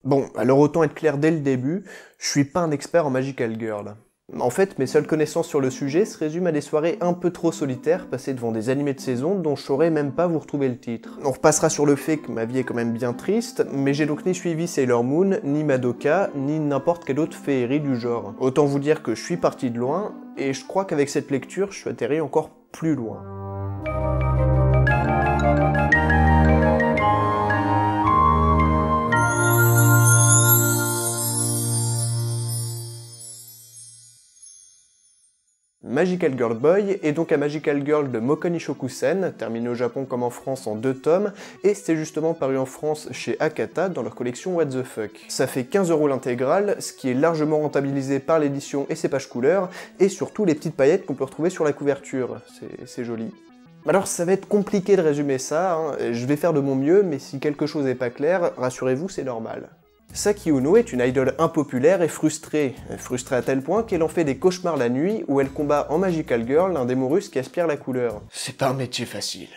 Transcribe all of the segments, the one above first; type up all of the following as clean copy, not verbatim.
Bon, alors autant être clair dès le début, je suis pas un expert en Magical Girl. En fait, mes seules connaissances sur le sujet se résument à des soirées un peu trop solitaires passées devant des animés de saison dont je saurais même pas vous retrouver le titre. On repassera sur le fait que ma vie est quand même bien triste, mais j'ai donc ni suivi Sailor Moon, ni Madoka, ni n'importe quelle autre féerie du genre. Autant vous dire que je suis parti de loin, et je crois qu'avec cette lecture, je suis atterri encore plus loin. Magical Girl Boy est donc un Magical Girl de Mokon Ishokusen, terminé au Japon comme en France en 2 tomes, et c'est justement paru en France chez Akata dans leur collection What the Fuck. Ça fait 15 € l'intégrale, ce qui est largement rentabilisé par l'édition et ses pages couleurs, et surtout les petites paillettes qu'on peut retrouver sur la couverture, c'est joli. Alors ça va être compliqué de résumer ça, hein. Je vais faire de mon mieux, mais si quelque chose n'est pas clair, rassurez-vous, c'est normal. Saki Uno est une idole impopulaire et frustrée à tel point qu'elle en fait des cauchemars la nuit où elle combat en Magical Girl un démon russe qui aspire la couleur. C'est pas un métier facile.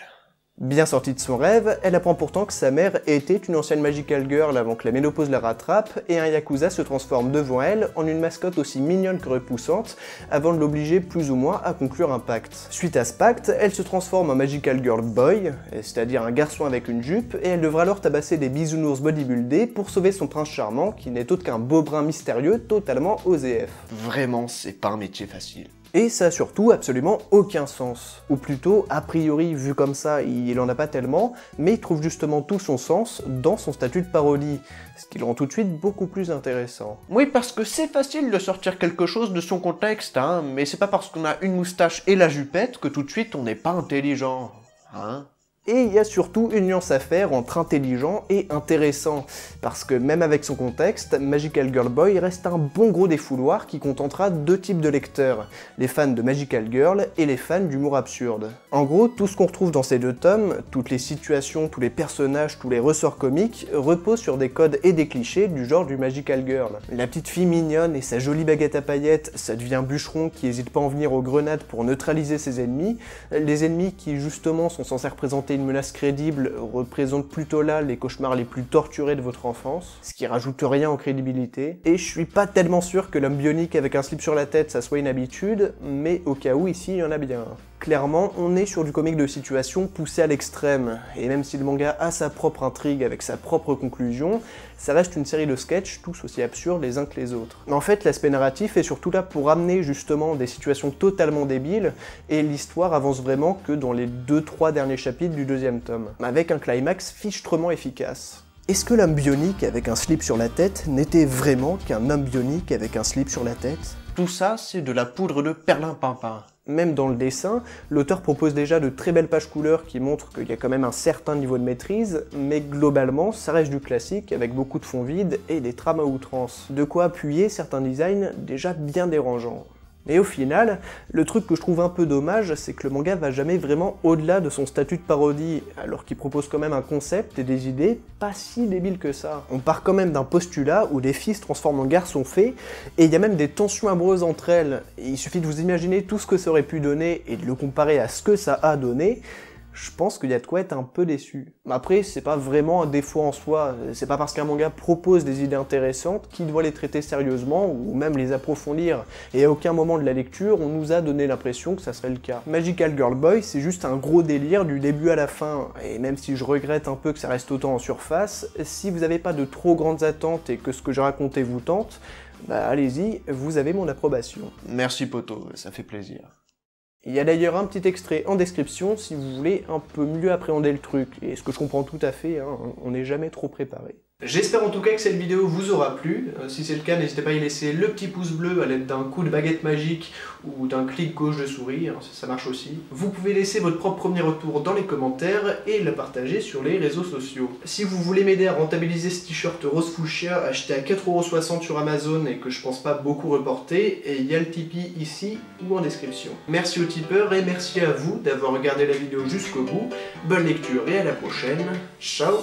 Bien sortie de son rêve, elle apprend pourtant que sa mère était une ancienne Magical Girl avant que la ménopause la rattrape, et un Yakuza se transforme devant elle en une mascotte aussi mignonne que repoussante, avant de l'obliger plus ou moins à conclure un pacte. Suite à ce pacte, elle se transforme en Magical Girl Boy, c'est-à-dire un garçon avec une jupe, et elle devra alors tabasser des bisounours bodybuildés pour sauver son prince charmant, qui n'est autre qu'un beau brun mystérieux totalement OZF. Vraiment, c'est pas un métier facile. Et ça a surtout absolument aucun sens. Ou plutôt, a priori, vu comme ça, il en a pas tellement, mais il trouve justement tout son sens dans son statut de parodie, ce qui le rend tout de suite beaucoup plus intéressant. Oui, parce que c'est facile de sortir quelque chose de son contexte, hein, mais c'est pas parce qu'on a une moustache et la jupette que tout de suite on n'est pas intelligent, hein. Et il y a surtout une nuance à faire entre intelligent et intéressant, parce que même avec son contexte, Magical Girl Boy reste un bon gros défouloir qui contentera 2 types de lecteurs, les fans de Magical Girl et les fans d'humour absurde. En gros, tout ce qu'on retrouve dans ces 2 tomes, toutes les situations, tous les personnages, tous les ressorts comiques, reposent sur des codes et des clichés du genre du Magical Girl. La petite fille mignonne et sa jolie baguette à paillettes, ça devient bûcheron qui hésite pas à en venir aux grenades pour neutraliser ses ennemis, les ennemis qui justement sont censés représenter une menace crédible représente plutôt là les cauchemars les plus torturés de votre enfance, ce qui rajoute rien en crédibilité. Et je suis pas tellement sûr que l'homme bionique avec un slip sur la tête ça soit une habitude, mais au cas où ici il y en a bien. Clairement, on est sur du comique de situation poussé à l'extrême, et même si le manga a sa propre intrigue avec sa propre conclusion, ça reste une série de sketchs tous aussi absurdes les uns que les autres. En fait, l'aspect narratif est surtout là pour amener justement des situations totalement débiles, et l'histoire avance vraiment que dans les 2-3 derniers chapitres du 2e tome, avec un climax fichtrement efficace. Est-ce que l'homme bionique avec un slip sur la tête n'était vraiment qu'un homme bionique avec un slip sur la tête? Tout ça, c'est de la poudre de perlimpinpin. Même dans le dessin, l'auteur propose déjà de très belles pages couleurs qui montrent qu'il y a quand même un certain niveau de maîtrise, mais globalement, ça reste du classique avec beaucoup de fonds vides et des trames à outrance. De quoi appuyer certains designs déjà bien dérangeants. Et au final, le truc que je trouve un peu dommage, c'est que le manga va jamais vraiment au-delà de son statut de parodie, alors qu'il propose quand même un concept et des idées pas si débiles que ça. On part quand même d'un postulat où des filles se transforment en garçons fées, et il y a même des tensions amoureuses entre elles. Et il suffit de vous imaginer tout ce que ça aurait pu donner et de le comparer à ce que ça a donné, je pense qu'il y a de quoi être un peu déçu. Après, c'est pas vraiment un défaut en soi, c'est pas parce qu'un manga propose des idées intéressantes qu'il doit les traiter sérieusement ou même les approfondir, et à aucun moment de la lecture on nous a donné l'impression que ça serait le cas. Magical Girl Boy, c'est juste un gros délire du début à la fin, et même si je regrette un peu que ça reste autant en surface, si vous n'avez pas de trop grandes attentes et que ce que j'ai raconté vous tente, bah allez-y, vous avez mon approbation. Merci poto, ça fait plaisir. Il y a d'ailleurs un petit extrait en description si vous voulez un peu mieux appréhender le truc, et ce que je comprends tout à fait, hein, on n'est jamais trop préparé. J'espère en tout cas que cette vidéo vous aura plu. Si c'est le cas, n'hésitez pas à y laisser le petit pouce bleu à l'aide d'un coup de baguette magique ou d'un clic gauche de souris, hein, ça marche aussi. Vous pouvez laisser votre propre premier retour dans les commentaires et le partager sur les réseaux sociaux. Si vous voulez m'aider à rentabiliser ce t-shirt rose fuchsia acheté à 4,60 € sur Amazon et que je pense pas beaucoup reporter, il y a le Tipeee ici ou en description. Merci aux tipeurs et merci à vous d'avoir regardé la vidéo jusqu'au bout. Bonne lecture et à la prochaine. Ciao.